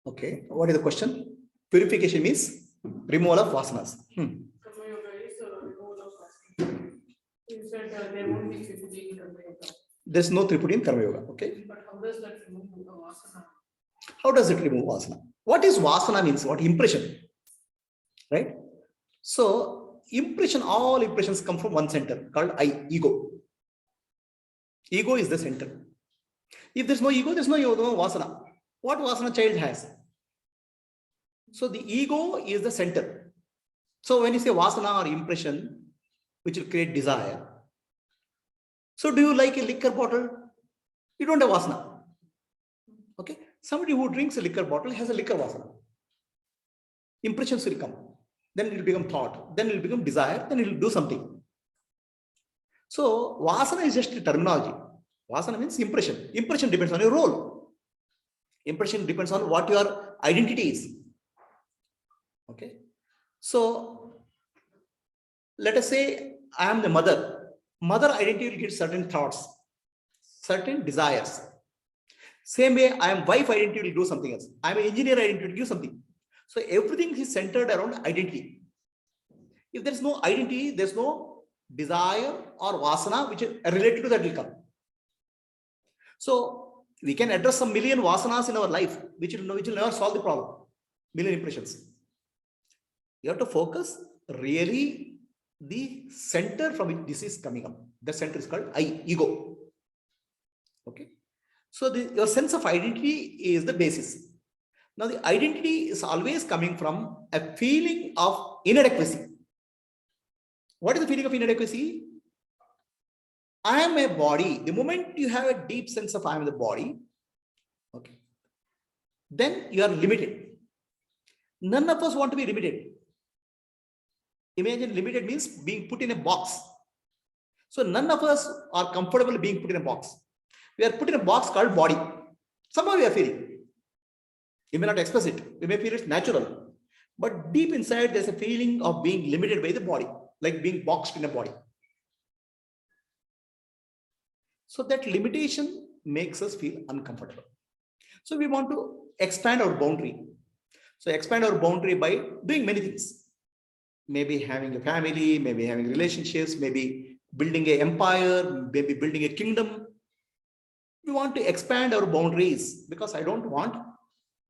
Okay. What is the question? Purification means removal of vasanas. Karma yoga is removal of vasanas. You said there won't be Tripudi in Karma yoga. There's no Tripudi in Karma yoga. Okay. But how does that remove the vasana? How does it remove vasana? What is vasana means? What impression? Right? So impression, all impressions come from one center called I, ego. Ego is the center. If there's no ego, there's no vasana. What vasana child has? So the ego is the center. So when you say vasana or impression, which will create desire. So do you like a liquor bottle? You don't have vasana. Okay. Somebody who drinks a liquor bottle has a liquor vasana. Impressions will come. Then it will become thought. Then it will become desire. Then it will do something. So vasana is just a terminology. Vasana means impression. Impression depends on your role. Impression depends on what your identity is. Okay. So let us say I am the mother. Mother identity will get certain thoughts, certain desires. Same way I am wife identity will do something else. I am an engineer identity will do something. So everything is centered around identity. If there is no identity, there is no desire or vasana which is related to that will come. So we can address some million vasanas in our life, which will never solve the problem. Million impressions. You have to focus really the center from which this is coming up. The center is called I, ego. Okay. So your sense of identity is the basis. Now the identity is always coming from a feeling of inadequacy. What is the feeling of inadequacy? I am a body. The moment you have a deep sense of I am the body, okay, then you are limited. None of us want to be limited. Imagine limited means being put in a box. So none of us are comfortable being put in a box. We are put in a box called body. Somehow we are feeling. You may not express it. You may feel it's natural. But deep inside, there's a feeling of being limited by the body, like being boxed in a body. So that limitation makes us feel uncomfortable. So we want to expand our boundary. So expand our boundary by doing many things. Maybe having a family, maybe having relationships, maybe building an empire, maybe building a kingdom. We want to expand our boundaries because I don't want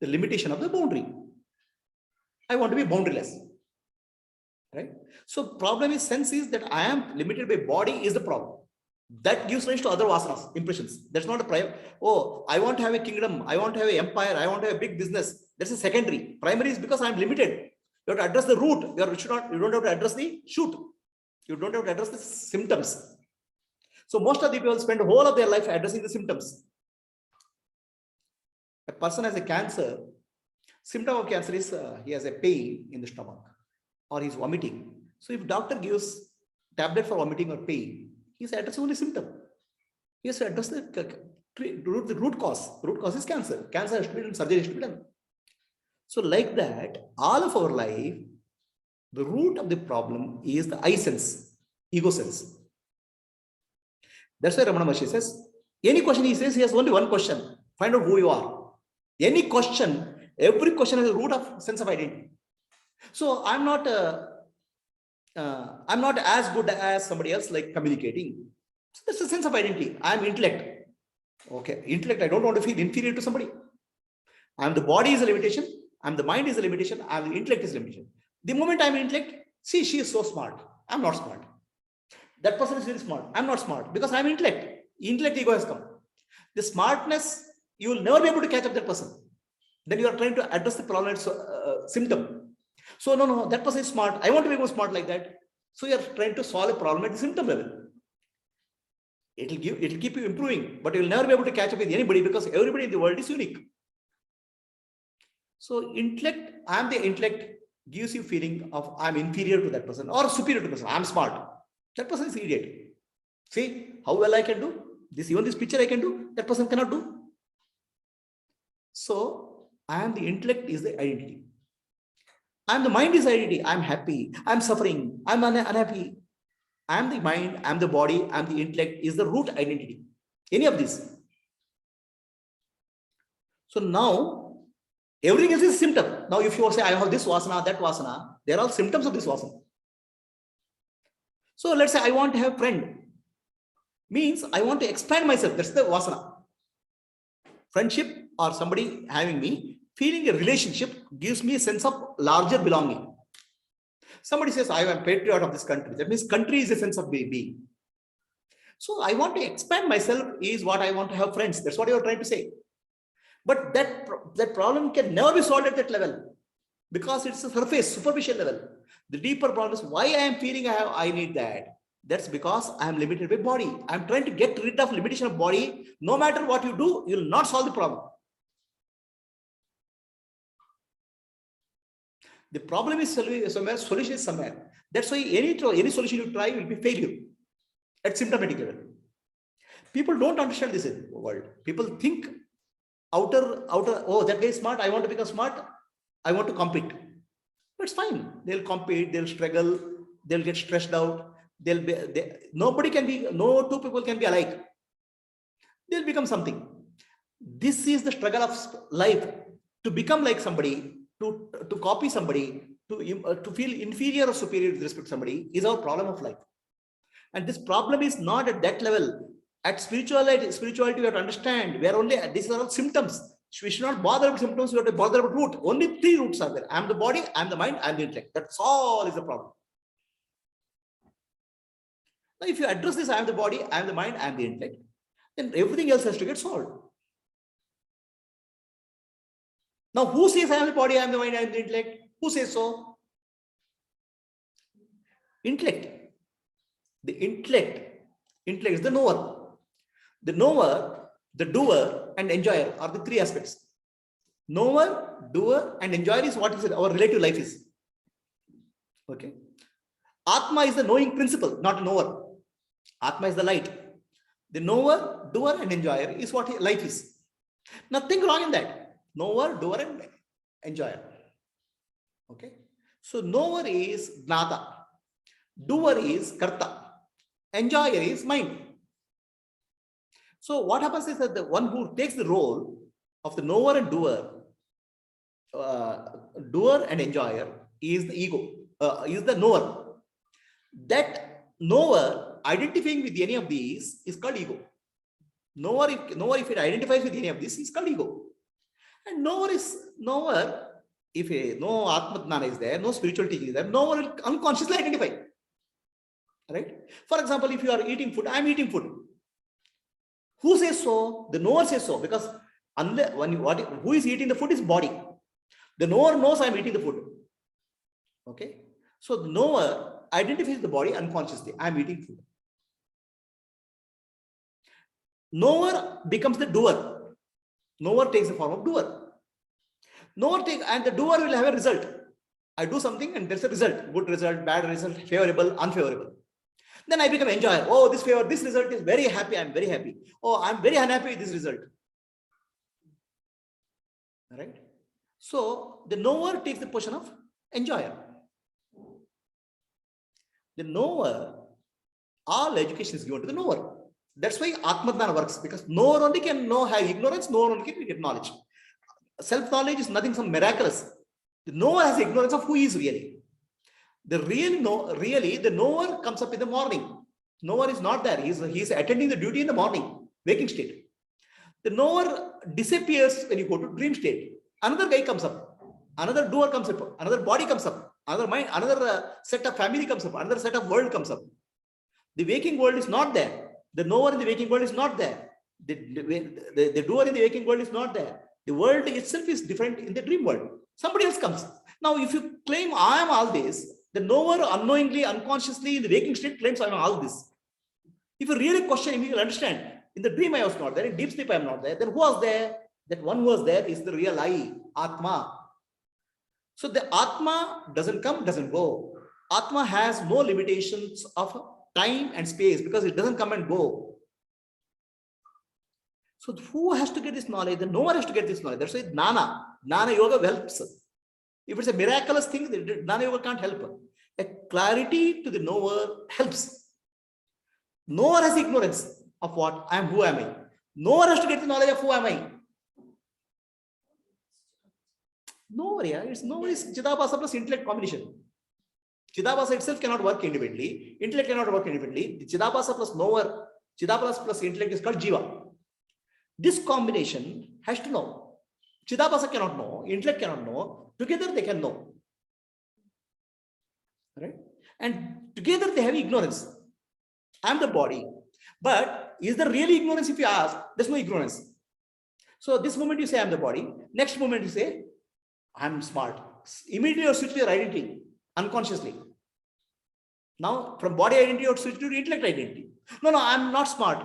the limitation of the boundary. I want to be boundaryless. Right? So problem is sense is that I am limited by body is the problem. That gives rise to other vasanas, impressions. That's not a prime. Oh, I want to have a kingdom. I want to have an empire. I want to have a big business. That's a secondary. Primary is because I'm limited. You have to address the root. You don't have to address the shoot. You don't have to address the symptoms. So most of the people spend the whole of their life addressing the symptoms. A person has a cancer. Symptom of cancer is he has a pain in the stomach or he's vomiting. So if doctor gives tablet for vomiting or pain, he's addressing only symptom. He has to address the root cause. Root cause is cancer. Cancer has to be done, surgery has to be done. So like that, all of our life, the root of the problem is the I sense, ego sense. That's why Ramana Maharshi says, any question he says, he has only one question. Find out who you are. Any question, every question has a root of sense of identity. So I'm not as good as somebody else like communicating. So that's a sense of identity. I'm intellect. Okay, intellect, I don't want to feel inferior to somebody. I'm the body is a limitation. I'm the mind is a limitation. I'm the intellect is a limitation. The moment I'm intellect, see, she is so smart. I'm not smart. That person is very smart. I'm not smart because I'm intellect. Intellect ego has come. The smartness, you will never be able to catch up that person. Then you are trying to address the problem symptom. So no, that person is smart. I want to be more smart like that. So you are trying to solve a problem at the symptom level. It will keep you improving, but you will never be able to catch up with anybody because everybody in the world is unique. So intellect, I am the intellect, gives you feeling of I'm inferior to that person or superior to the person. I'm smart. That person is idiot. See how well I can do this. Even this picture I can do. That person cannot do. So I am the intellect is the identity. I am the mind is identity. I'm happy. I'm suffering. I'm unhappy. I am the mind. I'm the body. I'm the intellect is the root identity. Any of this. So now Everything else is a symptom. Now, if you say, I have this vasana, that vasana, they're all symptoms of this vasana. So let's say I want to have a friend. Means I want to expand myself. That's the vasana. Friendship or somebody having me, feeling a relationship gives me a sense of larger belonging. Somebody says, I am a patriot of this country. That means country is a sense of being. So I want to expand myself is what I want to have friends. That's what you are trying to say. But that problem can never be solved at that level because it's a surface, superficial level. The deeper problem is why I am feeling I need that. That's because I am limited by body. I'm trying to get rid of limitation of body. No matter what you do, you will not solve the problem. The problem is somewhere, solution is somewhere. That's why any solution you try will be failure at symptomatic level. People don't understand this in the world. People think outer, oh, that guy is smart. I want to become smart. I want to compete. That's fine. They'll compete. They'll struggle. They'll get stressed out. Nobody can be, no two people can be alike. They'll become something. This is the struggle of life. To become like somebody, to copy somebody, to feel inferior or superior with respect to somebody is our problem of life. And this problem is not at that level. At spirituality, we have to understand, we are only, these are all symptoms. We should not bother with symptoms, we have to bother about root. Only 3 roots are there. I am the body, I am the mind, I am the intellect. That's all is the problem. Now, if you address this, I am the body, I am the mind, I am the intellect, then everything else has to get solved. Now, who says I am the body, I am the mind, I am the intellect? Who says so? Intellect. The intellect is the knower. The knower, the doer, and enjoyer are the 3 aspects. Knower, doer, and enjoyer is what is our relative life is. Okay. Atma is the knowing principle, not a knower. Atma is the light. The knower, doer, and enjoyer is what life is. Nothing wrong in that. Knower, doer, and enjoyer. Okay. So knower is gnata. Doer is karta. Enjoyer is mind. So what happens is that the one who takes the role of the knower and doer and enjoyer is the ego, is the knower. That knower identifying with any of these is called ego. Knower, if it identifies with any of these, is called ego. And knower, if no Atma Jnana is there, no spiritual teaching is there, knower will unconsciously identify. Right? For example, if you are eating food, I am eating food. Who says so? The knower says so, because unless who is eating the food is body. The knower knows I am eating the food. Okay. So the knower identifies the body unconsciously. I am eating food. Knower becomes the doer. Knower takes the form of doer. And the doer will have a result. I do something and there's a result. Good result, bad result, favorable, unfavorable. Then I become enjoyer. Oh, this result is very happy. I'm very happy. Oh, I'm very unhappy with this result. All right. So the knower takes the position of enjoyer. The knower, all education is given to the knower. That's why Atma Jnana works, because knower only can have ignorance, knower only can get knowledge. Self-knowledge is nothing some miraculous. The knower has ignorance of who he is really. The knower comes up in the morning. Knower is not there. He is attending the duty in the morning, waking state. The knower disappears when you go to dream state. Another guy comes up. Another doer comes up. Another body comes up. Another mind, another set of family comes up. Another set of world comes up. The waking world is not there. The knower in the waking world is not there. The doer in the waking world is not there. The world itself is different in the dream world. Somebody else comes. Now, if you claim I am all this, the knower unknowingly, unconsciously in the waking state claims I am all this. If you really question him, you will understand. In the dream I was not there. In deep sleep I am not there. Then who was there? That one who was there is the real I, Atma. So the Atma doesn't come, doesn't go. Atma has no limitations of time and space because it doesn't come and go. So who has to get this knowledge? The knower has to get this knowledge. That's why Jnana Yoga helps. If it's a miraculous thing, Jnana Yoga can't help. A clarity to the knower helps. Knower has ignorance of what I am, who am I. Knower has to get the knowledge of who am I. No, yeah, it's no, it's Chidabhasa plus intellect combination. Chidabhasa itself cannot work independently. Intellect cannot work independently. The Chidabhasa plus knower, Chidabhasa plus intellect is called Jiva. This combination has to know. Chidabhasa cannot know, intellect cannot know. Together they can know. Right? And together they have ignorance. I am the body. But is there really ignorance if you ask? There's no ignorance. So this moment you say I am the body. Next moment you say I am smart. Immediately you switch to your identity unconsciously. Now from body identity you switch to intellect identity. No, I am not smart.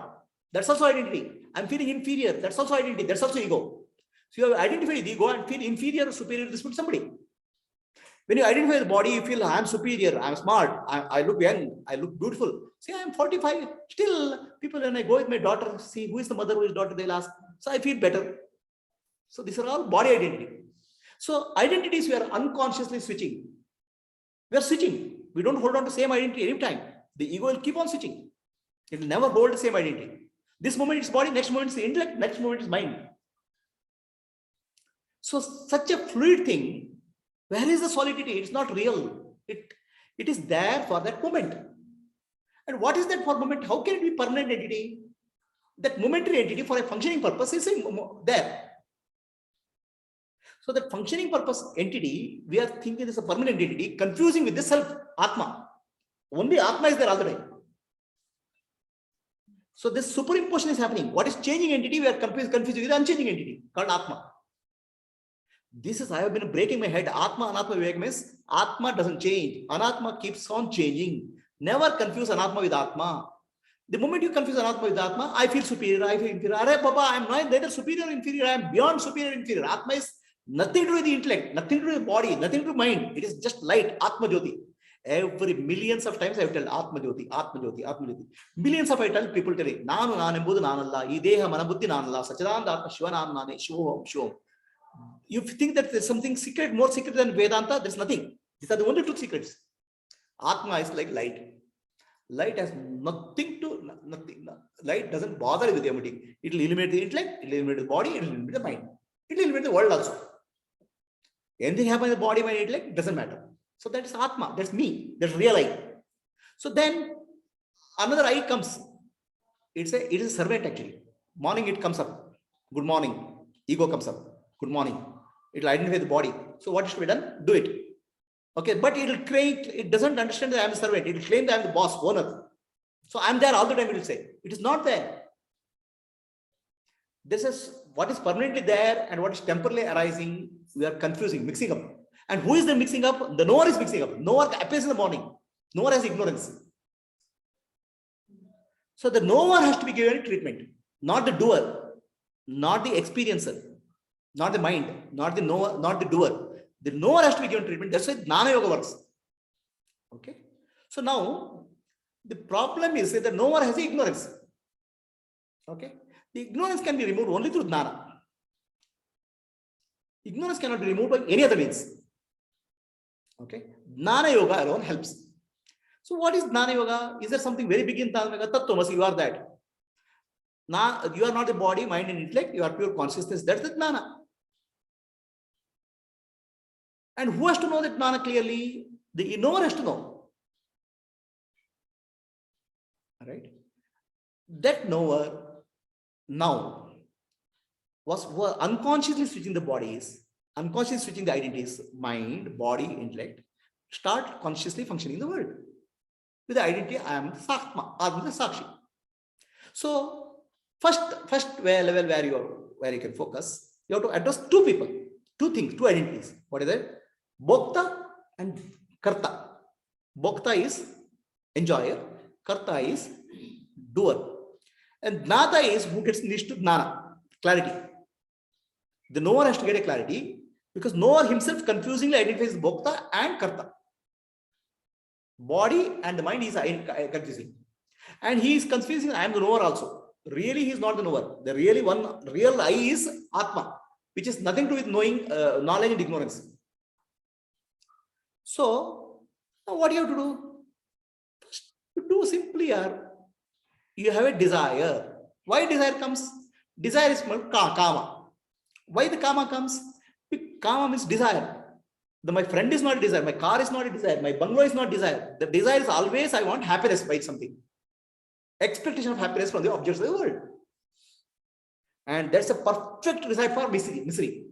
That's also identity. I'm feeling inferior. That's also identity. That's also ego. So you have identified the ego and feel inferior or superior with respect to somebody. When you identify the body, you feel I'm superior, I'm smart, I look young, I look beautiful. See, I'm 45. Still, people, when I go with my daughter, see who is the mother, who is daughter, they'll ask. So I feel better. So these are all body identity. So identities we are unconsciously switching. We are switching. We don't hold on to the same identity any time. The ego will keep on switching. It will never hold the same identity. This moment it's body, next moment it's the intellect, next moment is mind. So such a fluid thing. Where is the solidity? It's not real. It is there for that moment. And what is that for moment? How can it be permanent entity? That momentary entity for a functioning purpose is there. So that functioning purpose entity, we are thinking is a permanent entity, confusing with the self, Atma. Only Atma is there all the time. So this superimposition is happening. What is changing entity? We are confusing with the unchanging entity called Atma. This is, I have been breaking my head. Atma, Anatma, Vivek means Atma doesn't change. Anatma keeps on changing. Never confuse Anatma with Atma. The moment you confuse Anatma with Atma, I feel superior, I feel inferior. Arey Baba, I am neither superior or inferior. I am beyond superior or inferior. Atma is nothing to do with the intellect, nothing to do with the body, nothing to do with mind. It is just light, Atma Jyoti. Every millions of times I have told Atma Jyoti, Atma Jyoti, Atma Jyoti. Millions of I tell people telling, Nanu Nanembudu Nanalla, Ideha Manabuddhi Nanalla, Sachidananda Atma Shiva Nane, Shivoham, Shivom. You think that there's something secret, more secret than Vedanta, there's nothing. These are the only two secrets. Atma is like light. Light has nothing to, nothing. Light doesn't bother with everything. It will illuminate the intellect, it will illuminate the body, it will illuminate the mind. It will illuminate the world also. Anything happens in the body, mind, intellect, it doesn't matter. So that is Atma, that's me, that's real I. So then another I comes. It is a servant actually. Morning it comes up. Good morning. Ego comes up. Good morning. It will identify the body. So what is to be done? Do it. Okay, but it will create, it doesn't understand that I am a servant. It will claim that I am the boss, owner. So I am there all the time, it will say. It is not there. This is what is permanently there and what is temporarily arising. We are confusing, mixing up. And who is the mixing up? The knower is mixing up. Knower appears in the morning. Knower has ignorance. So the knower has to be given treatment, not the doer, not the experiencer, not the mind, not the knower, not the doer. The knower has to be given treatment. That's why Jnana Yoga works. Okay. So now the problem is that the knower has ignorance. Okay. The ignorance can be removed only through Jnana. Ignorance cannot be removed by any other means. Okay. Jnana Yoga alone helps. So what is Jnana Yoga? Is there something very big in Jnana Yoga? Tattvamasi, you are that. Now you are not the body, mind and intellect. You are pure consciousness. That's the Jnana. And who has to know that Jnana clearly? The knower has to know. All right. That knower now was unconsciously switching the bodies, unconsciously switching the identities, mind, body, intellect, start consciously functioning in the world. With the identity, I am Atma, Atma Sakshi. So first level where you can focus, you have to address two people, two things, two identities. What is it? Bhokta and Karta. Bhokta is enjoyer, Karta is doer. And Jnata is who needs to Jnana, clarity. The knower has to get a clarity because knower himself confusingly identifies Bhokta and Karta. Body and the mind is confusing. And he is confusing, I am the knower also. Really, he is not the knower. The really one, real I is Atma, which is nothing to do with knowing, knowledge and ignorance. So, now what do you have to do? You do simply, you have a desire. Why desire comes? Desire is called Kama. Why the Kama comes? kama means desire. My friend is not a desire, my car is not a desire, my bungalow is not desire. The desire is always I want happiness by something. Expectation of happiness from the objects of the world. And that's a perfect recipe for misery.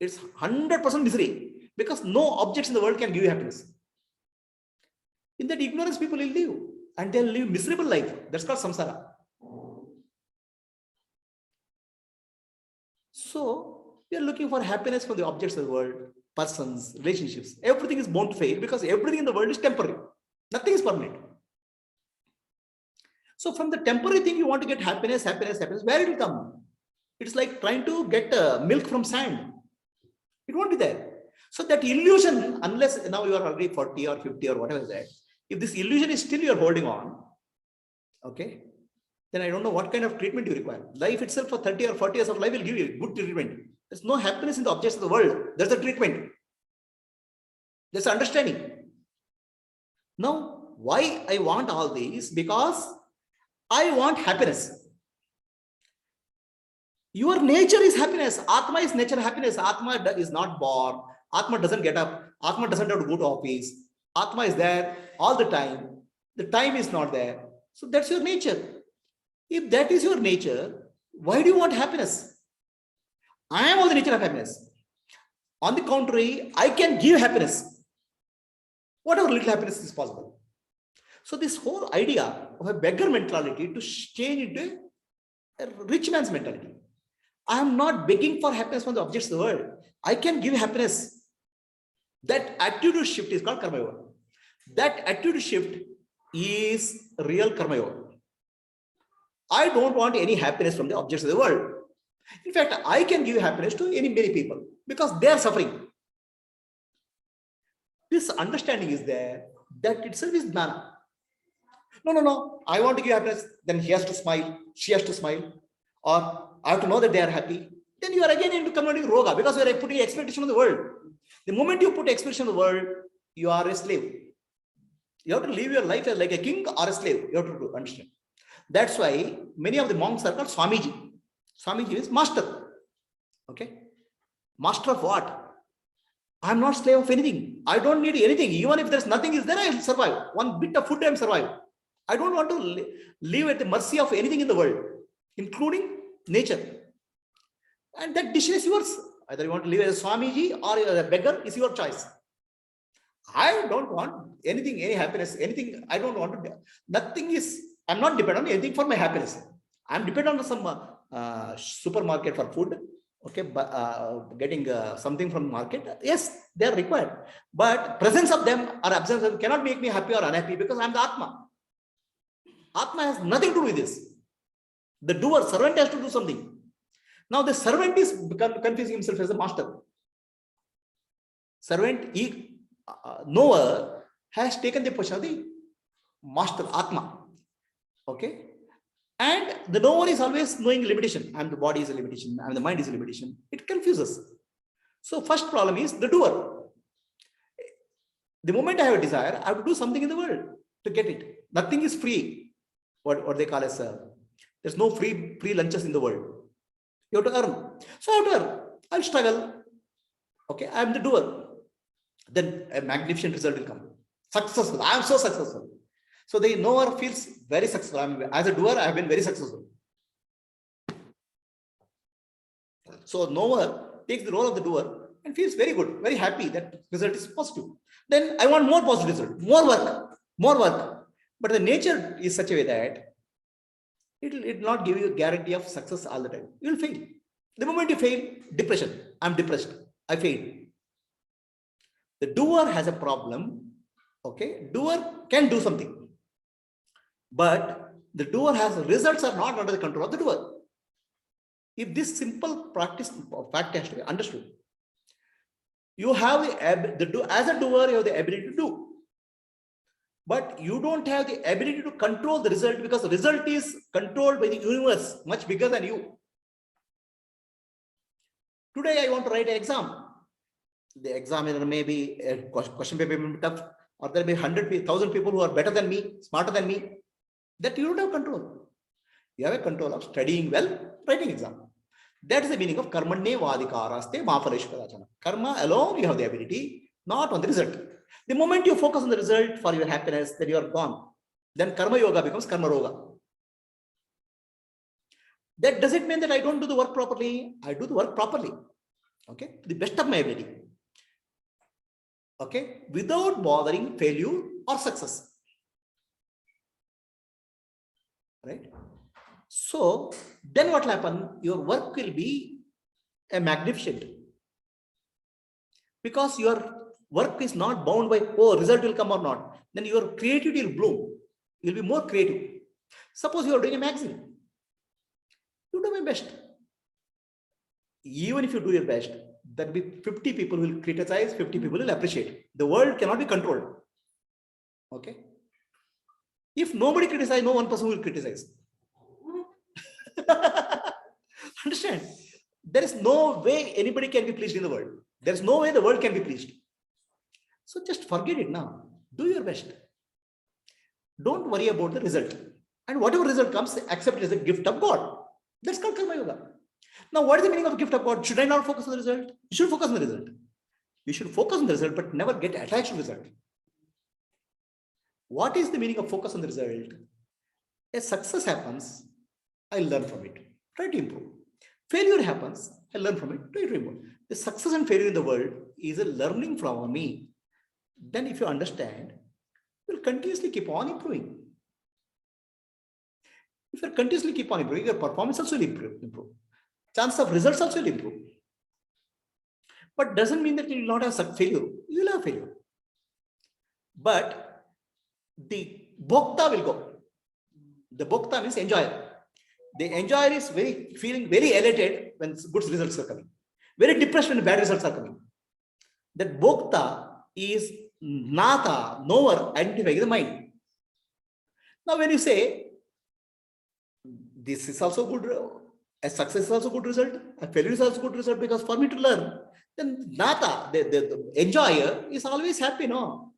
It's 100% misery because no objects in the world can give you happiness. In that ignorance, people will live and they'll live miserable life. That's called samsara. So we are looking for happiness from the objects of the world. Persons, relationships, everything is bound to fail because everything in the world is temporary. Nothing is permanent. So from the temporary thing, you want to get happiness, where it will come? It's like trying to get milk from sand. It won't be there. So that illusion, unless now you are already 40 or 50 or whatever is that, if this illusion is still you are holding on, okay, then I don't know what kind of treatment you require. Life itself for 30 or 40 years of life will give you good treatment. There's no happiness in the objects of the world. There's a treatment. There's understanding. Now, why I want all these? Because I want happiness. Your nature is happiness. Atma is nature happiness. Atma is not born. Atma doesn't get up. Atma doesn't have to go to office. Atma is there all the time. The time is not there. So that's your nature. If that is your nature, why do you want happiness? I am of the nature of happiness. On the contrary, I can give happiness. Whatever little happiness is possible. So this whole idea of a beggar mentality to change into a rich man's mentality. I am not begging for happiness from the objects of the world. I can give happiness. That attitude shift is called karma yoga. That attitude shift is real karma yoga. I don't want any happiness from the objects of the world. In fact, I can give happiness to many people because they are suffering. This understanding is there. That itself is jnana. No. I want to give happiness. Then he has to smile. She has to smile. Or I have to know that they are happy. Then you are again into converting roga because you are putting expectation on the world. The moment you put expectation on the world, you are a slave. You have to live your life as like a king or a slave. You have to understand. That's why many of the monks are called Swamiji. Swamiji is master. Okay. Master of what? I am not slave of anything. I don't need anything. Even if there's nothing is there, I will survive. One bit of food I will survive. I don't want to live at the mercy of anything in the world, including nature. And that decision is yours. Either you want to live as a Swamiji or a beggar is your choice. I don't want anything, any happiness, anything. I don't want to. Nothing is. I'm not dependent on anything for my happiness. I'm dependent on some supermarket for food. Okay, but getting something from market. Yes, they are required. But presence of them or absence of them cannot make me happy or unhappy because I'm the Atma. Atma has nothing to do with this. The doer, servant has to do something. Now the servant is confusing himself as a master. Servant, knower has taken the position of the master, Atma. Okay. And the knower is always knowing limitation. And the body is a limitation. And the mind is a limitation. It confuses. So first problem is the doer. The moment I have a desire, I have to do something in the world to get it. Nothing is free. What they call as there's no free lunches in the world. You have to earn. So I have to earn. I'll struggle. Okay, I am the doer. Then a magnificent result will come. Successful. I am so successful. So the knower feels very successful. As a doer, I have been very successful. So knower takes the role of the doer and feels very good, very happy that result is positive. Then I want more positive result, more work. But the nature is such a way that it will not give you a guarantee of success all the time. You will fail. The moment you fail, depression. I'm depressed. I failed. The doer has a problem. Okay, doer can do something. But the doer has results are not under the control of the doer. If this simple practice fact has to be understood, you have as a doer, you have the ability to do. But you don't have the ability to control the result because the result is controlled by the universe, much bigger than you. Today, I want to write an exam. The examiner may be a question paper may be tough, or there may be 100,000 people who are better than me, smarter than me. That you don't have control. You have a control of studying well, writing exam. That is the meaning of karmanye vadikaraste maphaleshu kadachana. Karma alone you have the ability, not on the result. The moment you focus on the result for your happiness, then you are gone. Then karma yoga becomes karma roga. That doesn't mean that I don't do the work properly. I do the work properly. Okay, to the best of my ability. Okay, without bothering failure or success. Right? So then what will happen? Your work will be a magnificent. Because your work is not bound by, oh, result will come or not. Then your creativity will bloom. You'll be more creative. Suppose you are doing a magazine. You do my best. Even if you do your best, there will be 50 people will criticize, 50 people will appreciate. The world cannot be controlled. Okay? If nobody criticizes, no one person will criticize. Understand? There is no way anybody can be pleased in the world. There is no way the world can be pleased. So just forget it now. Do your best. Don't worry about the result. And whatever result comes, accept it as a gift of God. That's called karma yoga. Now, what is the meaning of gift of God? Should I not focus on the result? You should focus on the result. You should focus on the result, but never get attached to the result. What is the meaning of focus on the result? A success happens, I learn from it. Try to improve. Failure happens, I learn from it. Try to improve. The success and failure in the world is a learning from me. Then if you understand, you'll continuously keep on improving. If you continuously keep on improving, your performance also will improve. Chance of results also will improve. But doesn't mean that you will not have failure. You will have failure. But the bhokta will go. The bhokta means enjoyer. The enjoyer is feeling very elated when good results are coming. Very depressed when bad results are coming. That bhokta is nata, knower, identifying the mind. Now when you say, this is also good, a success is also good result, a failure is also good result, because for me to learn, then nata, the enjoyer is always happy, no?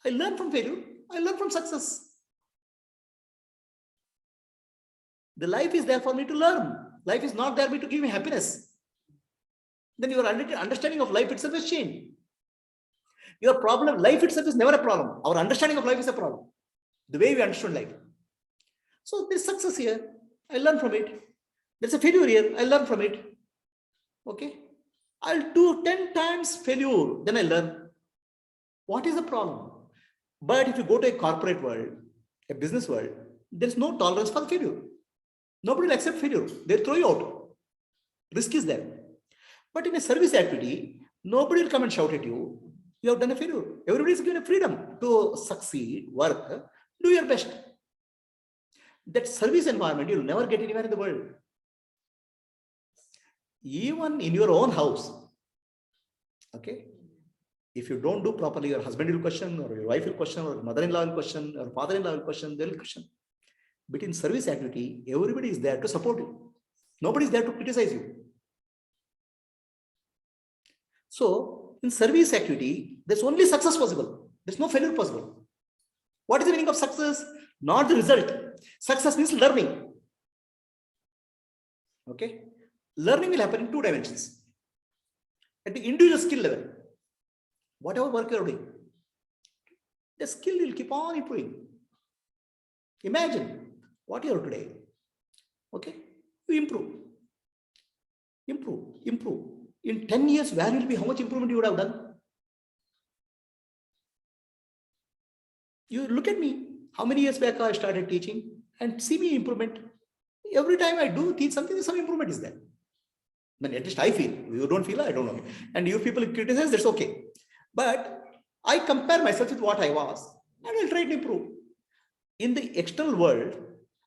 I learn from failure, I learn from success. The life is there for me to learn. Life is not there for me to give me happiness. Then your understanding of life itself is changed. Your problem, life itself is never a problem. Our understanding of life is a problem. The way we understand life. So there's success here. I learn from it. There's a failure here. I learn from it. Okay. I'll do 10 times failure. Then I learn. What is the problem? But if you go to a corporate world, a business world, there's no tolerance for failure. Nobody will accept failure. They'll throw you out. Risk is there. But in a service activity, nobody will come and shout at you. You have done a failure. Everybody is given a freedom to succeed, work, do your best. That service environment you'll never get anywhere in the world. Even in your own house. Okay. If you don't do properly, your husband will question, or your wife will question, or mother-in-law will question, or father-in-law will question, they will question. But in service activity, everybody is there to support you. Nobody is there to criticize you. So in service activity, there's only success possible. There's no failure possible. What is the meaning of success? Not the result. Success means learning. Okay. Learning will happen in 2 dimensions. At the individual skill level, whatever work you are doing, the skill will keep on improving. Imagine what you are today. Okay. You improve. Improve. Improve. In 10 years, where will be how much improvement you would have done? You look at me. How many years back I started teaching, and see me improvement. Every time I do teach something, some improvement is there. But at least I feel. You don't feel, I don't know. And you people criticize, that's okay. But I compare myself with what I was, and I'll try to improve. In the external world,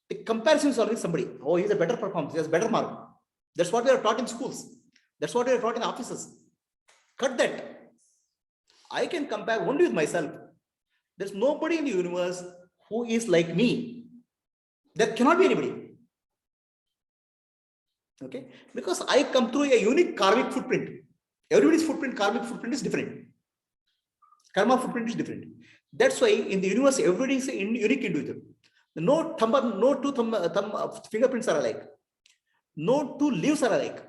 the comparison is always somebody. Oh, he's a better performance, he has better mark. That's what we are taught in schools. That's what we are taught in offices. Cut that. I can compare only with myself. There's nobody in the universe who is like me. There cannot be anybody. Okay? Because I come through a unique karmic footprint. Everybody's footprint, karmic footprint is different. Karma footprint is different. That's why in the universe, everybody is a unique individual. No two fingerprints are alike. No 2 leaves are alike.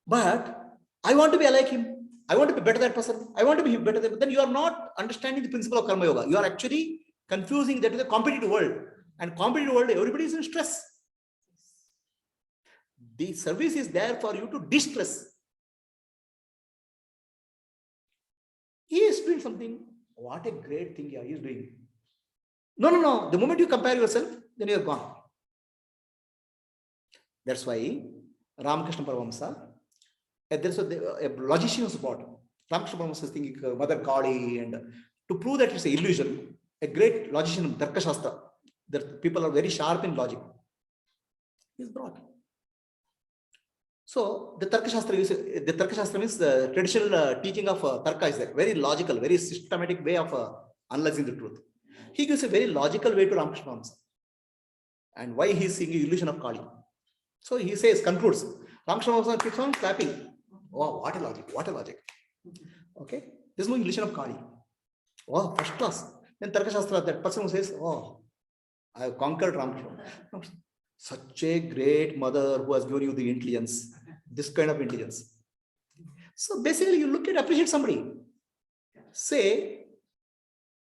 But I want to be like him. I want to be better than that person. I want to be better than, but then you are not understanding the principle of karma yoga. You are actually confusing that with the competitive world. And competitive world, everybody is in stress. The service is there for you to distress. He is doing something. What a great thing he is doing. No. The moment you compare yourself, then you are gone. That's why Ramakrishna Paramahamsa, there's a logician was brought. Ramakrishna Paramahamsa is thinking Mother Kali, and to prove that it's an illusion, a great logician, Tarka Shastra, that people are very sharp in logic, is brought. So the Tarka Shastra means the traditional teaching of Tarka is there, very logical, very systematic way of analyzing the truth. He gives a very logical way to Ramakrishna Paramahamsa, and why he is seeing the illusion of Kali. So he says, concludes, Ramakrishna Paramahamsa keeps on clapping. Wow, what a logic, what a logic. Okay, there's no illusion of Kali. Oh, first class. Then Tarka Shastra, that person who says, oh, I have conquered Ramakrishna. Such a great mother who has given you the intelligence, this kind of intelligence. So basically, you look at, appreciate somebody. Say,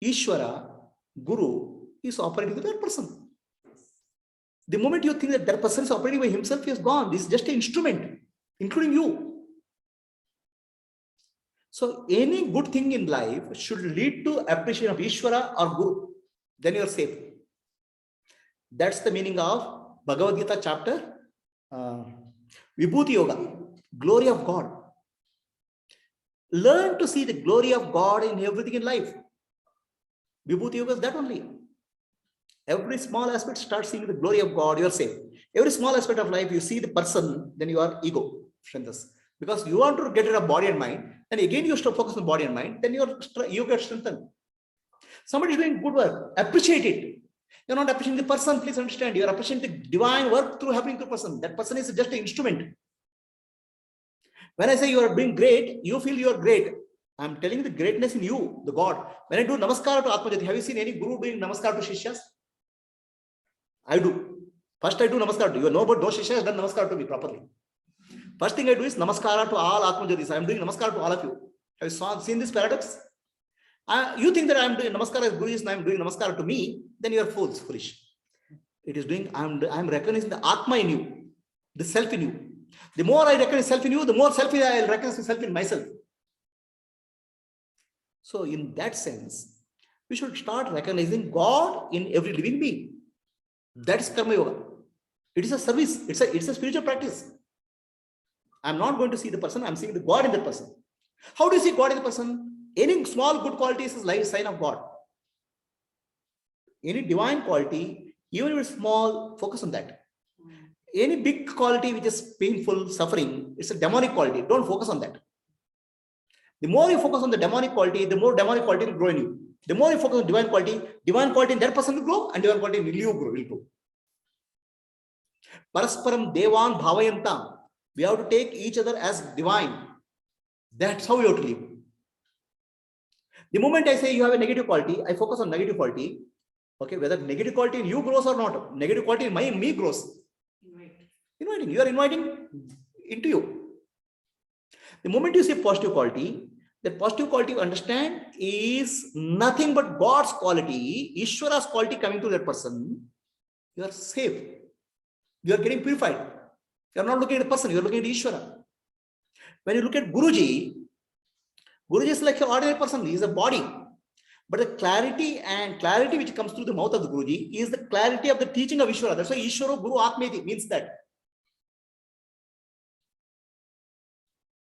Ishvara, Guru is operating with that person. The moment you think that that person is operating by himself, he is gone. This is just an instrument, including you. So any good thing in life should lead to appreciation of Ishvara or Guru. Then you are safe. That's the meaning of Bhagavad Gita chapter Vibhuti Yoga, glory of God. Learn to see the glory of God in everything in life. Vibhuti Yoga is that only. Every small aspect, start seeing the glory of God, you are safe. Every small aspect of life, you see the person, then you are ego strengthens. Because you want to get rid of body and mind, and again you start focus on body and mind, then you get strengthened. Somebody is doing good work, appreciate it. You're not appreciating the person, please understand. You're appreciating the divine work through happening to the person. That person is just an instrument. When I say you are doing great, you feel you are great. I'm telling you the greatness in you, the God. When I do namaskar to Atma Jyoti, have you seen any guru doing namaskar to Shishyas? I do. First I do namaskar to you. No, but no Shishya has done namaskar to me properly. First thing I do is namaskara to all Atma Jyotis. I'm doing namaskar to all of you. Have you seen this paradox? You think that I'm doing namaskar as Guru is, and I'm doing namaskar to me, then you are foolish. It is doing, I'm recognizing the Atma in you, the self in you. The more I recognize self in you, the more self I will recognize self in myself. So in that sense, we should start recognizing God in every living being. That's Karma Yoga. It is a service. It's a spiritual practice. I'm not going to see the person. I'm seeing the God in the person. How do you see God in the person? Any small good qualities is like a sign of God. Any divine quality, even if it's small, focus on that. Any big quality which is painful, suffering, it's a demonic quality. Don't focus on that. The more you focus on the demonic quality, the more demonic quality will grow in you. The more you focus on divine quality in that person will grow, and divine quality in you will grow. Parasparam Devan Bhavayantam. We have to take each other as divine. That's how we have to live. The moment I say you have a negative quality, I focus on negative quality. Okay, whether negative quality in you grows or not, negative quality in me grows. Inviting. You are inviting into you. The moment you say positive quality, that positive quality you understand is nothing but God's quality, Ishvara's quality coming to that person. You are safe. You are getting purified. You are not looking at the person, you are looking at Ishvara. When you look at Guruji is like an ordinary person, he is a body. But the clarity which comes through the mouth of the Guruji is the clarity of the teaching of Ishvara. That's why Ishvara Guru Atmeti means that.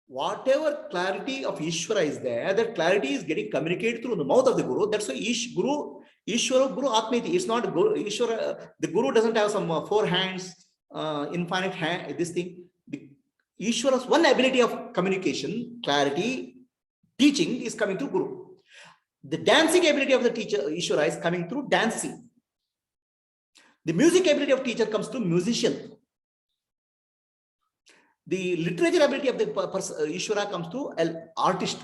Whatever clarity of Ishvara is there, that clarity is getting communicated through the mouth of the Guru. That's why Ishvara Guru Atmeti. It's not Ishvara. The Guru doesn't have some 4 hands, infinite hand, this thing. Ishvara's one ability of communication, clarity, teaching is coming through Guru. The dancing ability of the teacher, Ishvara, is coming through dancing. The music ability of teacher comes through musician. The literature ability of the Ishvara comes through an artist.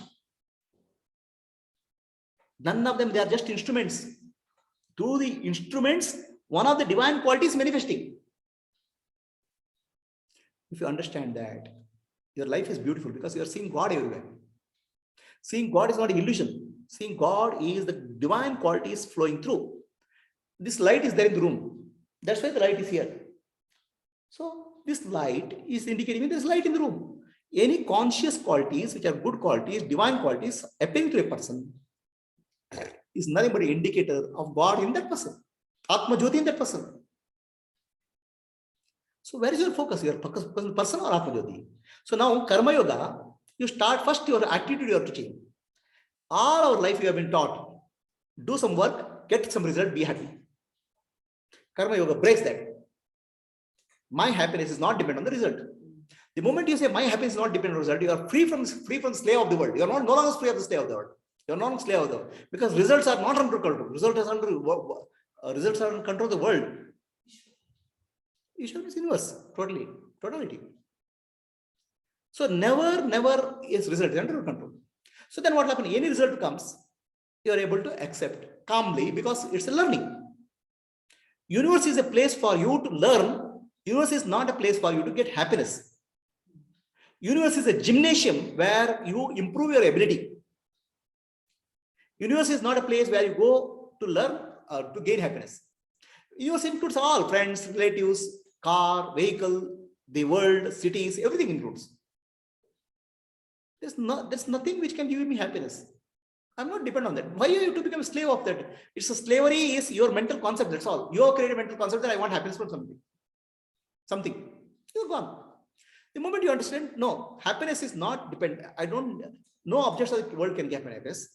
None of them, they are just instruments. Through the instruments, one of the divine qualities manifesting. If you understand that, Your life is beautiful because you are seeing God everywhere. Seeing God is not an illusion. Seeing God is the divine qualities flowing through. This light is there in the room. That's why the light is here. So this light is indicating there is light in the room. Any conscious qualities, which are good qualities, divine qualities, appearing to a person, is nothing but an indicator of God in that person. Atma Jyoti in that person. So where is your focus? Your person or Atma Jyoti? So now Karma Yoga, you start first your attitude you have to change. All our life you have been taught. Do some work, get some result, be happy. Karma Yoga breaks that. My happiness is not dependent on the result. The moment you say my happiness is not dependent on the result, you are free from slave of the world. You are no longer free of the slave of the world. You are not slave of the world. Because results are not under control. Results are under control of the world. Ishvara is universe, totality. So never is result under control. So then what happens? Any result comes, you are able to accept calmly because it's a learning. Universe is a place for you to learn. Universe is not a place for you to get happiness. Universe is a gymnasium where you improve your ability. Universe is not a place where you go to learn or to gain happiness. Universe includes all friends, relatives, car, vehicle, the world, cities, everything includes. There's nothing which can give me happiness. I'm not dependent on that. Why are you to become a slave of that? It's a slavery is your mental concept. That's all. You have created a mental concept that I want happiness from something. You're gone. The moment you understand, no, happiness is not dependent. No objects of the world can give me happiness.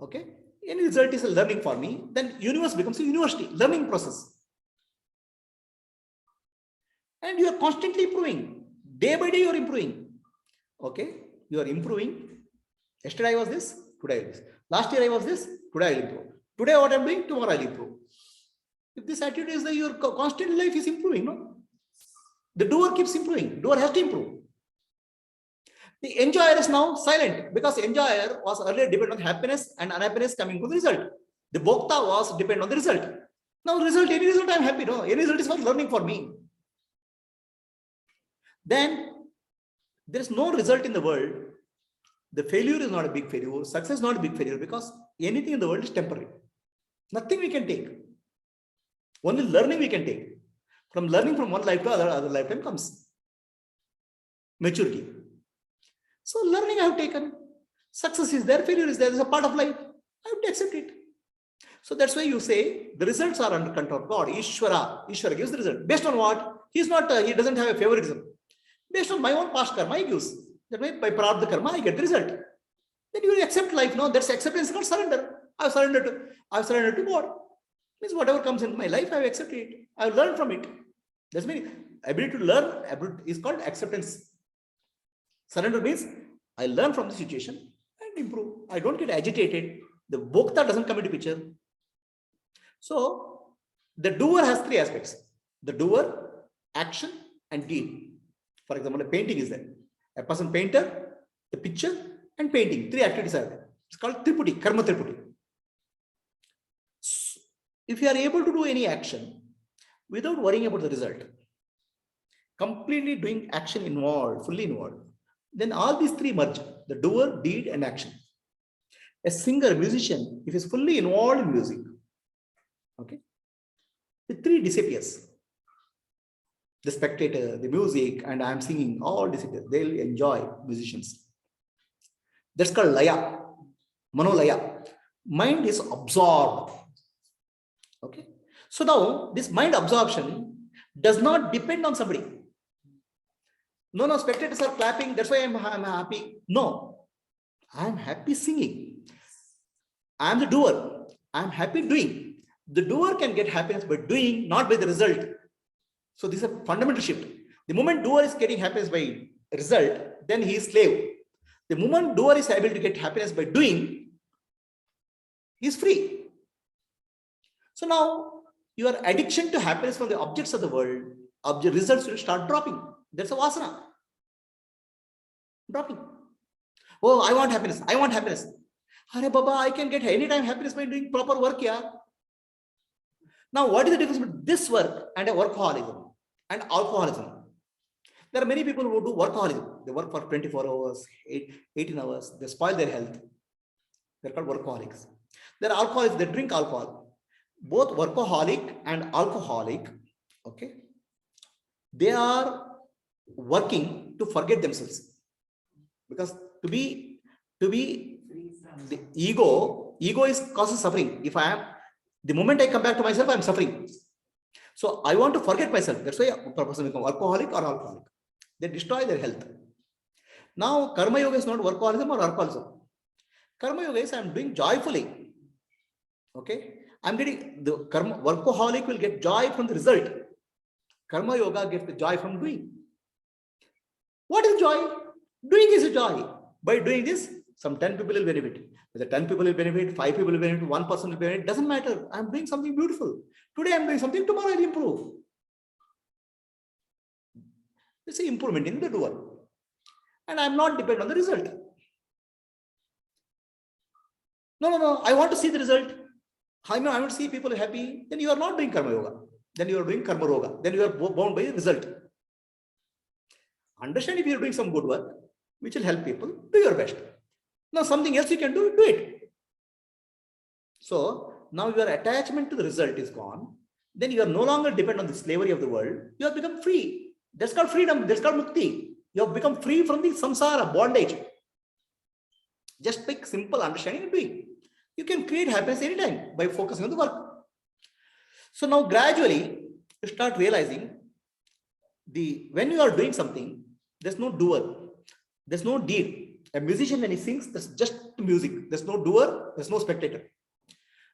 Okay. Any result is a learning for me. Then universe becomes a university, learning process. And you are constantly improving. Day by day, you are improving. Okay. You are improving. Yesterday I was this, today I was this. Last year I was this, today I will improve. Today what I am doing, tomorrow I will improve. If this attitude is that your constant life is improving, no? The doer keeps improving. Doer has to improve. The enjoyer is now silent because enjoyer was earlier dependent on happiness and unhappiness coming to the result. The bhokta was dependent on the result. Now any result I am happy. No, any result is for learning for me. Then there is no result in the world. The failure is not a big failure. Success is not a big failure because anything in the world is temporary. Nothing we can take. Only learning we can take. From learning from one life to other lifetime comes maturity. So learning I have taken. Success is there, failure is there. It's a part of life. I have to accept it. So that's why you say the results are under control of God. Ishvara gives the result. Based on what? He doesn't have a favoritism. Based on my own past karma, he gives. That way, by prarabdha karma, I get the result. Then you will accept life. No, that's acceptance, not surrender. I've surrendered to God. Means whatever comes in my life, I have accepted it. I have learned from it. That's mean ability to learn is called acceptance. Surrender means I learn from the situation and improve. I don't get agitated. The bhokta doesn't come into picture. So the doer has three aspects: the doer, action, and deed. For example, a painting is there. A person painter, the picture, and painting. Three activities are there. It's called triputi, karma triputi. If you are able to do any action without worrying about the result, completely doing action involved, fully involved, then all these three merge: the doer, deed, and action. A singer, musician, if he is fully involved in music, okay, the three disappears. The spectator, the music, and I am singing, all disappear. They'll enjoy musicians. That's called laya, manolaya. Mind is absorbed. Okay. So now this mind absorption does not depend on somebody. No, spectators are clapping. That's why I'm happy. No, I'm happy singing. I'm the doer. I'm happy doing. The doer can get happiness by doing, not by the result. So this is a fundamental shift. The moment doer is getting happiness by result, then he is slave. The moment doer is able to get happiness by doing, he is free. So now your addiction to happiness from the objects of the world, object results will start dropping. That's a vasana. Dropping. Oh, I want happiness. I want happiness. Hare Baba, I can get anytime happiness by doing proper work here. Now, what is the difference between this work and a workaholism and alcoholism? There are many people who do workaholism. They work for 24 hours, 18 hours. They spoil their health. They're called workaholics. There are alcoholics, they drink alcohol. Both workaholic and alcoholic, okay, they are working to forget themselves. Because to be the ego is causes suffering. If I am, the moment I come back to myself, I'm suffering. So I want to forget myself. That's why a person becomes alcoholic or alcoholic. They destroy their health. Now, karma yoga is not workaholism or alcoholism. Karma yoga is I'm doing joyfully. Okay, I'm getting the karma. Workaholic will get joy from the result. Karma yoga gets the joy from doing. What is joy? Doing is a joy. By doing this, some 10 people will benefit. Whether 10 people will benefit, 5 people will benefit, 1 person will benefit, doesn't matter. I'm doing something beautiful. Today I'm doing something, tomorrow I'll improve. It's an improvement in the doer. And I'm not dependent on the result. No. I want to see the result. I want to see people happy. Then you are not doing karma yoga. Then you are doing karma yoga. Then you are bound by the result. Understand if you are doing some good work, which will help people, do your best. Now something else you can do it. So now your attachment to the result is gone. Then you are no longer dependent on the slavery of the world. You have become free. That's called freedom. That's called mukti. You have become free from the samsara, bondage. Just by simple understanding and doing. You can create happiness anytime by focusing on the work. So now gradually you start realizing when you are doing something, there's no doer, there's no deed. A musician, when he sings, that's just music. There's no doer, there's no spectator.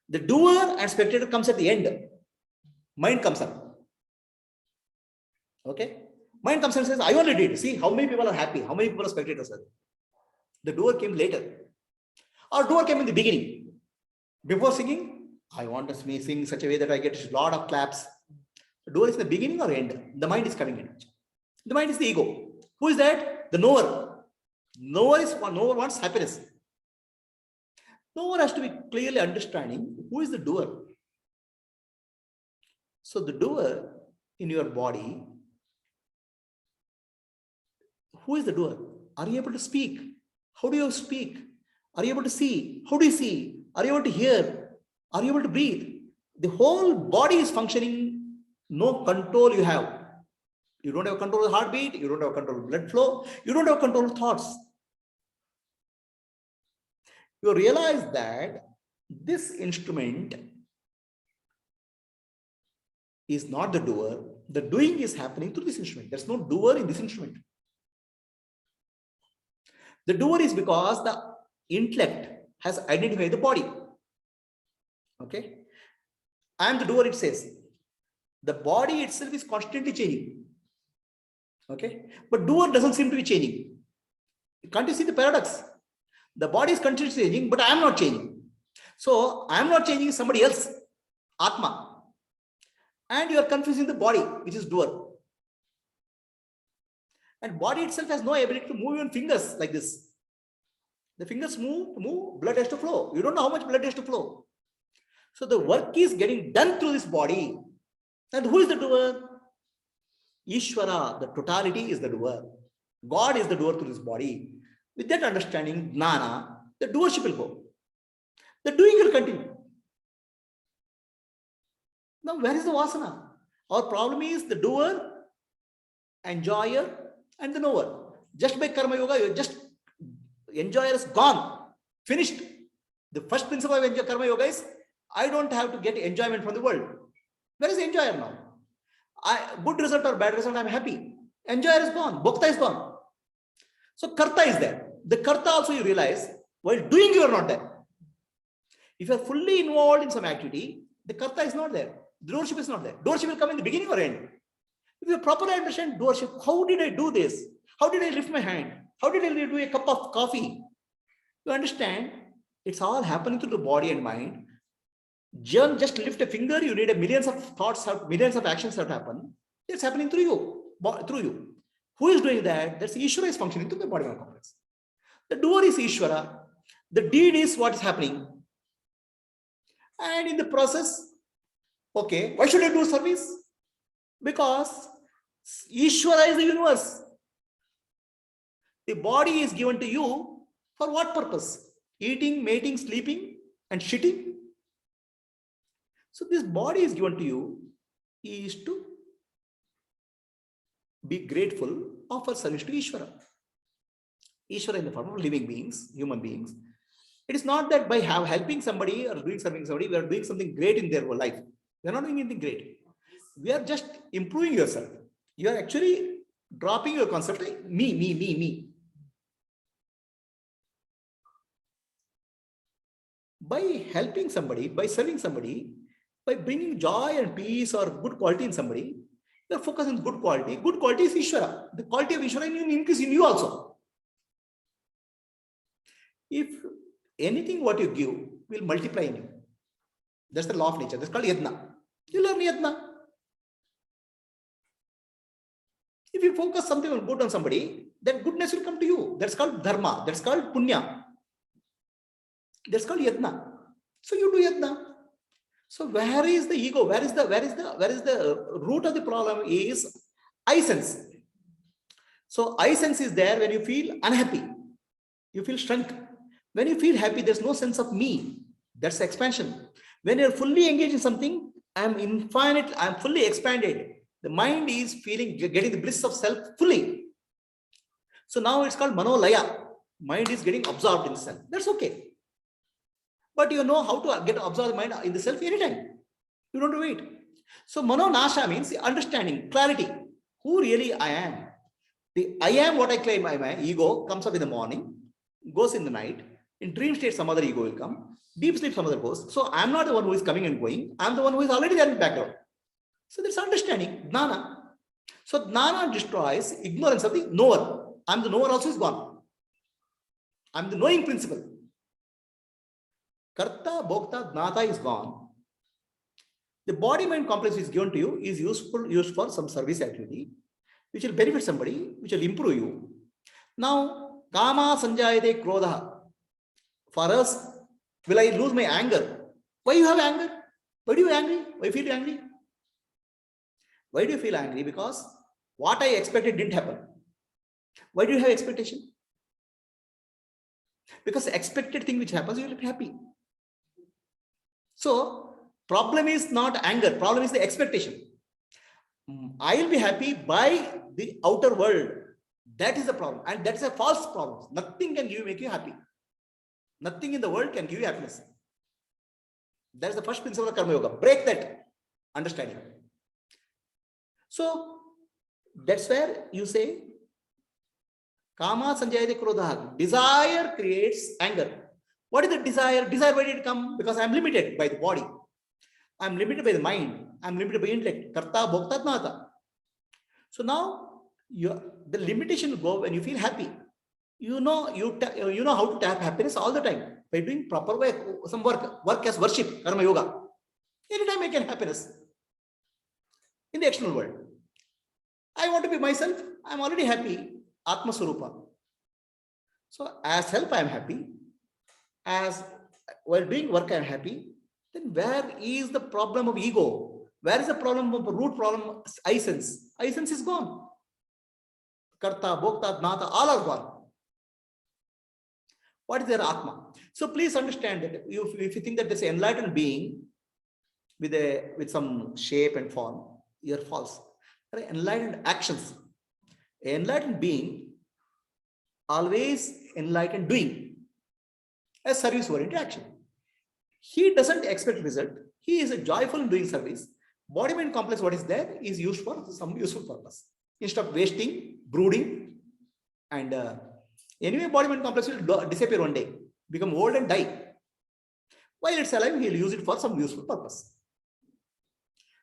The doer and spectator comes at the end. Mind comes up. Okay? Mind comes and says, I only did. See how many people are happy, how many people are spectators. The doer came later. Or doer came in the beginning. Before singing, I want to sing in such a way that I get a lot of claps. The doer is in the beginning or end. The mind is coming in. The mind is the ego. Who is that? The knower. Knower wants happiness. Knower has to be clearly understanding who is the doer. So the doer in your body, who is the doer? Are you able to speak? How do you speak? Are you able to see? How do you see? Are you able to hear? Are you able to breathe? The whole body is functioning. No control you have. You don't have control of the heartbeat. You don't have control of blood flow. You don't have control of thoughts. You realize that this instrument is not the doer. The doing is happening through this instrument. There's no doer in this instrument. The doer is because the intellect has identified the body. Okay. I am the doer, it says. The body itself is constantly changing. Okay. But doer doesn't seem to be changing. Can't you see the paradox? The body is continuously changing, but I am not changing. So I am not changing somebody else, Atma. And you are confusing the body, which is doer. And body itself has no ability to move even fingers like this. The fingers move, blood has to flow. You don't know how much blood has to flow. So the work is getting done through this body. And who is the doer? Ishvara, the totality, is the doer. God is the doer through this body. With that understanding, jnana, the doership will go. The doing will continue. Now, where is the vasana? Our problem is the doer, enjoyer, and the knower. Just by karma yoga, enjoyer is gone, finished. The first principle of karma yoga is I don't have to get enjoyment from the world. Where is the enjoyer now? Good result or bad result, I'm happy. Enjoyer is gone, bhokta is gone. So karta is there. The karta also you realize, while doing you are not there. If you are fully involved in some activity, the karta is not there. The doership is not there. Doership will come in the beginning or end. If you properly understand doership, how did I do this? How did I lift my hand? How did I do a cup of coffee? You understand, it's all happening through the body and mind. Just lift a finger, you need millions of thoughts, millions of actions that happen. It's happening through you. Who is doing that? That's Ishvara is functioning through the body mind complex. The doer is Ishvara. The deed is what is happening. And in the process, okay, why should I do service? Because Ishvara is the universe. The body is given to you for what purpose? Eating, mating, sleeping, and shitting. So this body is given to you is to be grateful, offer service to Ishvara. Ishvara in the form of living beings, human beings. It is not that by helping somebody or doing something somebody, we are doing something great in their life. We are not doing anything great. We are just improving yourself. You are actually dropping your concept like me. By helping somebody, by serving somebody, by bringing joy and peace or good quality in somebody, you are focused on good quality. Good quality is Ishvara. The quality of Ishvara will increase in you also. If anything what you give will multiply in you. That's the law of nature. That's called yadna. You learn yadna. If you focus something on good on somebody, then goodness will come to you. That's called dharma. That's called punya. That's called yadna. So you do yadna. So where is the ego? Where is the root of the problem is I sense. So I sense is there when you feel unhappy. You feel shrunk. When you feel happy, there's no sense of me. That's expansion. When you're fully engaged in something, I'm infinite, I'm fully expanded. The mind is feeling, getting the bliss of self fully. So now it's called manolaya. Mind is getting absorbed in the self. That's okay. But you know how to get absorbed the mind in the self anytime. You don't wait. So manonasha means understanding, clarity. Who really I am. The I am what I claim my ego comes up in the morning, goes in the night. In dream state, some other ego will come. Deep sleep, some other goes. So I'm not the one who is coming and going. I'm the one who is already there in the background. So there's understanding, jnana. So jnana destroys ignorance of the knower. I'm the knower also is gone. I'm the knowing principle. Karta, bhokta, jnata is gone. The body-mind complex is given to you is used for some service activity, which will benefit somebody, which will improve you. Now, kama sanjayate krodha. For us, will I lose my anger? Why you have anger? Why do you angry? Why you feel angry? Why do you feel angry? Because what I expected didn't happen. Why do you have expectation? Because the expected thing which happens, you will be happy. So, problem is not anger. Problem is the expectation. I will be happy by the outer world. That is the problem. And that is a false problem. Nothing can make you happy. Nothing in the world can give you happiness. That is the first principle of Karma Yoga. Break that understanding. So, that's where you say, Kama Sanjayate Krodha. Desire creates anger. What is the desire? Desire, where did it come? Because I am limited by the body. I am limited by the mind. I am limited by intellect. Karta, bhokta, jnata. So now, the limitation will go when you feel happy. You know how to tap happiness all the time by doing proper work, some work as worship, karma yoga. Anytime I can happiness in the external world. I want to be myself. I'm already happy. Atma Swarupa. So as self, I am happy. As while doing work, I am happy. Then where is the problem of ego? Where is the problem of the root problem? I sense. I sense is gone. Karta, bhokta, jnata, all are gone. What is their Atma? So please understand that if you think that there's an enlightened being with some shape and form, you're false. There are enlightened actions. An enlightened being always enlightened doing, a service-oriented action. He doesn't expect result. He is joyful in doing service. Body-mind complex, what is there, is used for some useful purpose. Instead of wasting, brooding, and anyway, body-mind complex will disappear one day, become old and die. While it's alive, he'll use it for some useful purpose.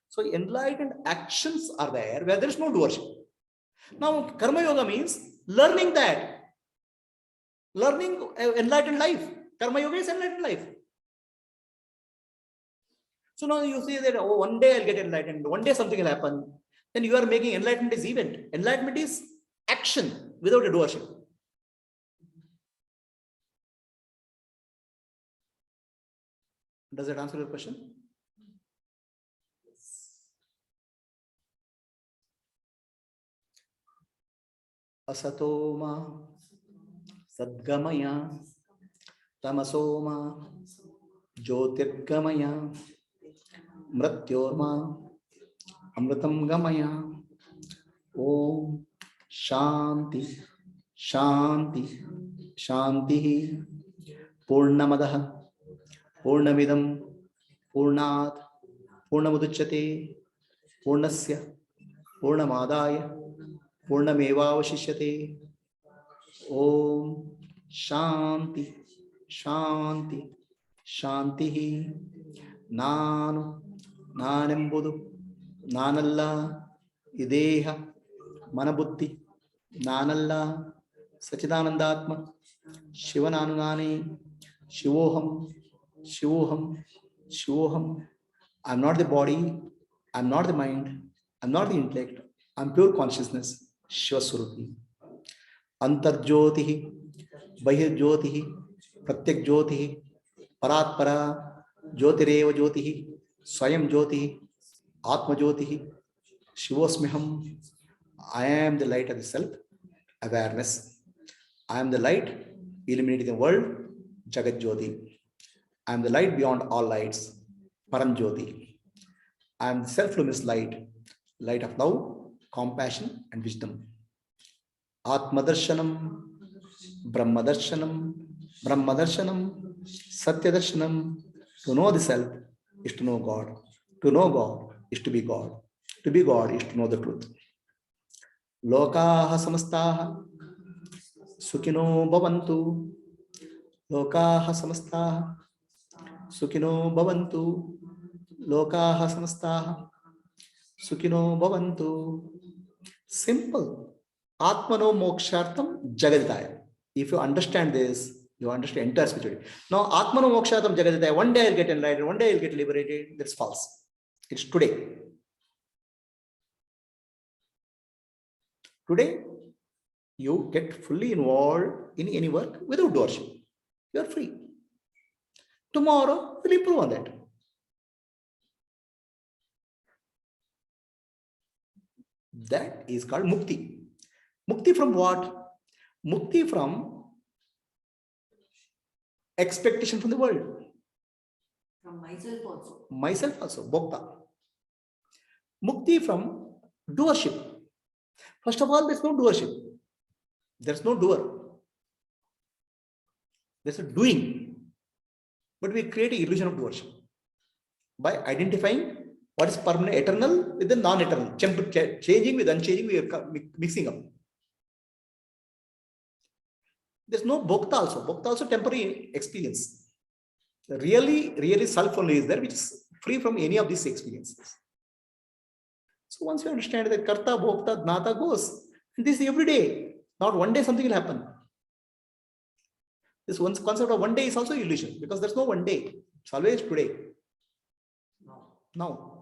So enlightened actions are there where there is no doership. Now, Karma Yoga means learning that. Learning enlightened life. Karma Yoga is enlightened life. So now you say that, oh, one day I'll get enlightened, one day something will happen. Then you are making enlightenment is event. Enlightenment is action without a doership. Does that answer your question? Asatoma Sadgamaya Tamasoma Jyotirgamaya Mrityorma Amritam Gamaya. Om Shanti Shanti Shanti. Purnamadaha Purnamidam Purnat Purnamudachyate Purnasya Purnamadaya Purnamevavashishyate. Om Shanti Shanti Shanti. Nanu Nanembudu Nanalla Ideha Manabuddhi Nanalla Sachidanandatma Shivananunani Shivoham Shivoham Shivoham. I'm not the body, I'm not the mind, I'm not the intellect, I'm pure consciousness, Shiva Swarupi. Antarjyotihi Bahirjyotihi Pratyak Jyotihi Paratpara Jyotireva Jyotihi Swayam Jyotihi Atma Jyotihi Shivosmiham. I am the light of the self awareness. I am the light illuminating the world, Jagat Jyoti. I am the light beyond all lights, Param Jyoti. I am the self-luminous light, light of love, compassion, and wisdom. Atma Darshanam, Brahma Darshanam, Brahma Darshanam, Satya Darshanam. To know the self is to know God. To know God is to be God. To be God is to know the truth. Lokaha samastaha Sukhino bhavantu. Lokaha samastaha Sukhino bhavantu. Lokaha samastaha Sukhino bhavantu. Simple. Atmano mokshartam jagaditaya. If you understand this, you understand entire spirituality. Now, Atmano mokshartam jagaditaya. One day I'll get enlightened, one day I'll get liberated. That's false. It's today. Today, you get fully involved in any work without doership. You are free. Tomorrow, we'll improve on that. That is called mukti. Mukti from what? Mukti from expectation from the world. From myself also. Myself also, bhokta. Mukti from doership. First of all, there's no doership. There's no doer. There's a doing. But we create an illusion of doership by identifying what is permanent, eternal with the non-eternal. Changing with unchanging, we are mixing up. There's no bhokta also. Bhokta also temporary experience. Really self only is there, which is free from any of these experiences. So once you understand that karta, bhokta, jnata goes, and this is every day. Not one day something will happen. This one concept of one day is also illusion because there's no one day. It's always today. Now.